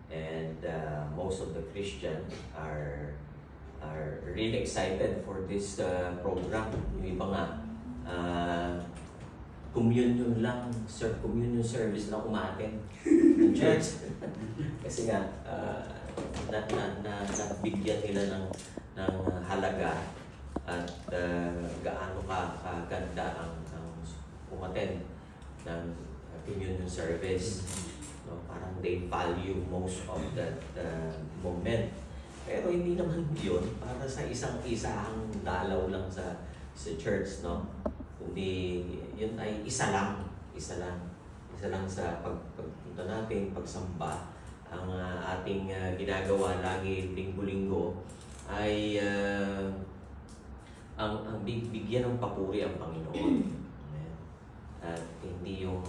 And most of the Christians are really excited for this program. Yung iba nga, communion service lang umaten ng church. Kasi nga, nabigyan nila ng halaga at gaano kaganda ang umaten ng communion service. No, parang they value most of that moment. Pero hindi naman yun para sa isang dalaw lang sa church, no? Kundi yun ay isa lang sa pagpunta natin, pagsamba. Ang ating ginagawa lagi linggo-linggo ay ang bigyan ng papuri ang Panginoon. At hindi yung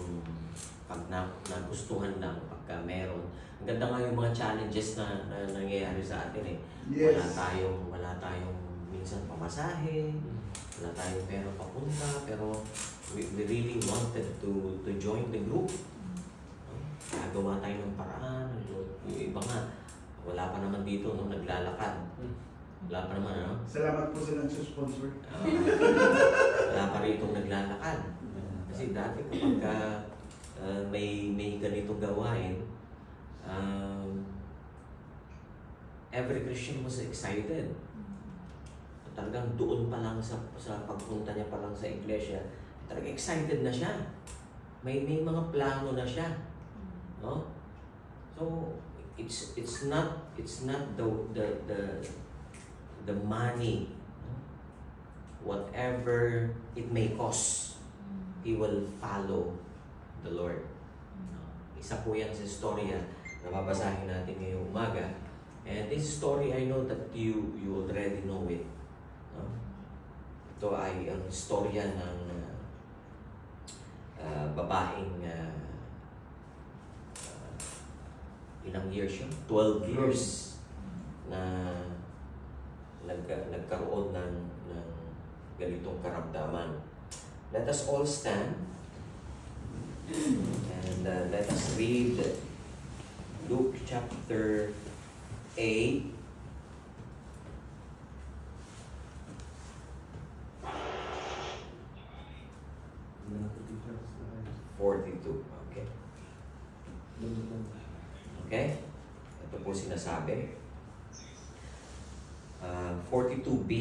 pag nagustuhan lang pagka meron. Ang ganda nga yung mga challenges na nangyayari sa atin eh. Yes. Wala tayong minsan pamasahe, wala tayong pera papunta, pero we really wanted to join the group. Gagawa tayo ng paraan. Yung iba nga, wala pa naman dito, no? Naglalakad. Wala pa naman, ano? Salamat po sa nagsusponsor. Wala pa rito naglalakad. Kasi dati kapag may ganitong gawain, every Christian was excited. Talagang doon pa lang sa pagpunta niya pa lang sa iglesia, talagang excited na siya. May mga plano na siya. No? So it's not the money. Whatever it may cost, he will follow the Lord. Isa po yan sa storya na babasahin natin ngayong umaga. And this story, I know that you already know it. Ito ay ang storya ng babaeng ilang years yun? 12 years na nagkaroon ng ganitong karamdaman. Let us all stand and let us read Luke chapter 8. Okay. Okay? Ito po sinasabi. 42b.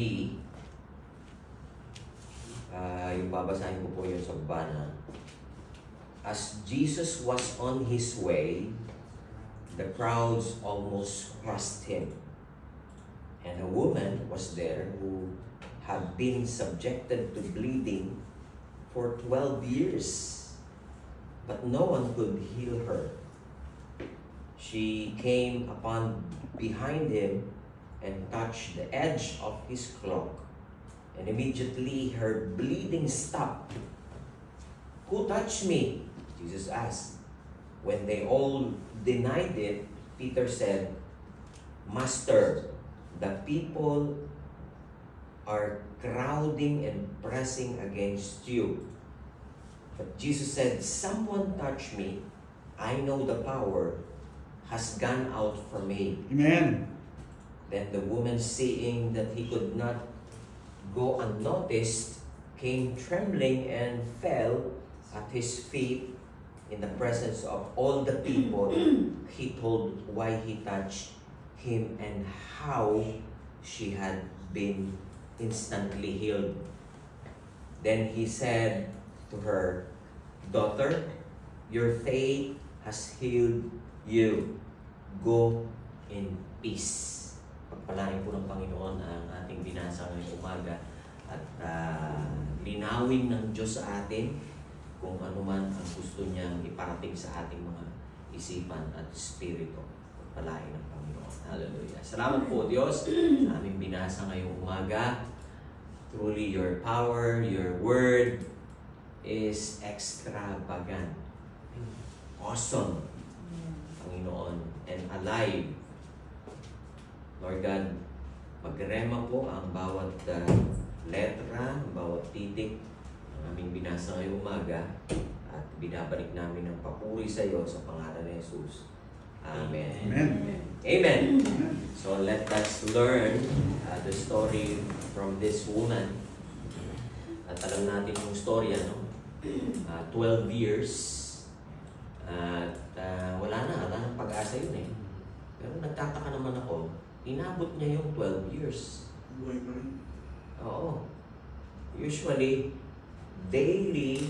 Yung babasahin ko po yun sa baba na, as Jesus was on his way, the crowds almost crushed him. And a woman was there who had been subjected to bleeding for 12 years, but no one could heal her. She came upon behind him and touched the edge of his cloak, and immediately her bleeding stopped. Who touched me? Jesus asked. When they all denied it, Peter said, Master, the people are crowding and pressing against you. But Jesus said, someone touched me. I know the power has gone out from me. Amen. Then the woman, seeing that he could not go unnoticed, came trembling and fell at his feet. In the presence of all the people, he told why he touched him and how she had been instantly healed. Then he said to her, Daughter, your faith has healed you. Go in peace. Pagpalain po ng Panginoon ang ating binasa ngayong umaga at linawin ng Diyos sa atin kung ano man ang gusto niyang iparating sa ating mga isipan at espiritu. Pagpalain ng Panginoon. Hallelujah. Salamat po, Diyos, sa aming binasa ngayong umaga. Truly, your power, your word is extravagant. Awesome, Panginoon, and alive. Lord God, magrema po ang bawat letra, ang bawat titik ng aming binasa ngayong umaga at binabalik namin ng papuri sa iyo sa pangalan ni Jesus. Amen. Amen. Amen. Amen. So let us learn the story from this woman. At alam natin yung story, 12 years. At wala nang pag-asa yun eh. Pero nagtataka naman ako, inabot niya yung 12 years. Buhay pa rin. Oo. Usually, daily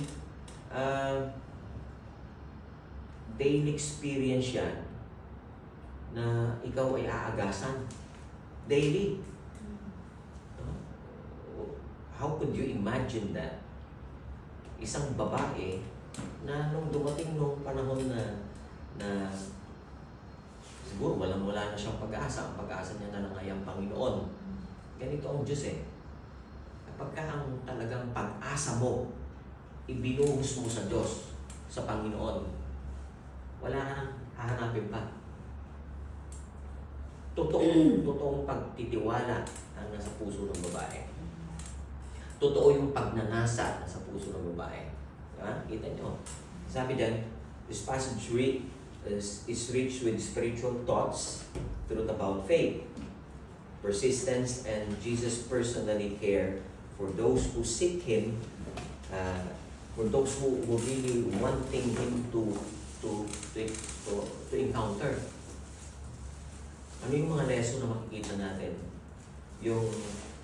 experience yan na ikaw ay aagasan. Daily. How could you imagine that? Isang babae na nung dumating nung panahon na siguro wala na siyang pag-asa. Ang pag-asa niya na lang ay ang Panginoon. Ganito ang Diyos eh. Kapag ang talagang pag-asa mo, ibinuhos mo sa Diyos, sa Panginoon, wala ka nang hahanapin pa. Totoong pagtitiwala ang nasa puso ng babae. Totoo yung pagnanasa sa puso ng babae. Diba? Kita nyo. Sabi dyan, this passage is rich with spiritual thoughts, truth about faith, persistence, and Jesus personally care for those who seek Him, for those who really wanting Him to encounter. Ano yung mga lesson na makikita natin? Yung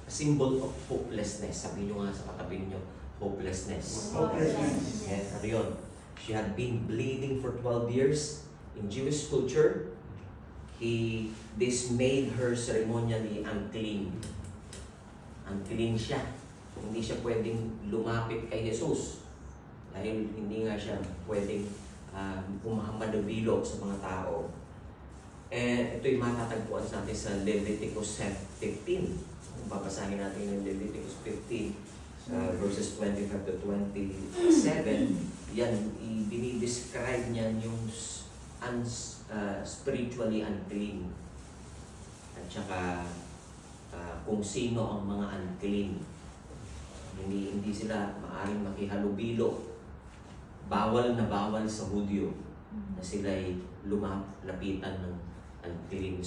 symbol of hopelessness. Sabi nyo nga sa katabi nyo, hopelessness. Hopelessness. Yes, ano yun? She had been bleeding for 12 years. In Jewish culture, this made her ceremonially unclean. Unclean siya. Hindi siya pwedeng lumapit kay Jesus. Dahil hindi nga siya pwedeng umahamadabilo sa mga tao. Ito'y matatagpuan sa atin sa Leviticus 15. Kung babasahin natin yung Leviticus 15, verses 25 to 27, yan, dinidescribe niyan yung spiritually unclean. At saka, kung sino ang mga unclean. Hindi sila maaaring makihalubilo. Bawal na bawal sa Hudyo na sila'y lumapitan ng unclean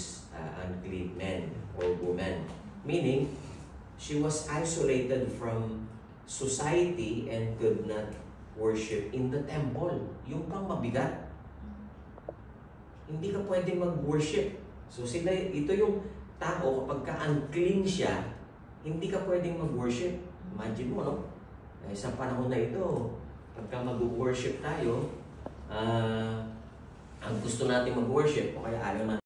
men or women. Meaning, she was isolated from society and could not worship in the temple. Yung pang mabigat. Hindi ka pwede mag-worship. So ito yung tao, kapag ka-unclean siya, hindi ka pwedeng mag-worship. Imagine mo, no? Sa panahon na ito, pagka mag-worship tayo, ang gusto natin mag-worship, o kaya ayaw natin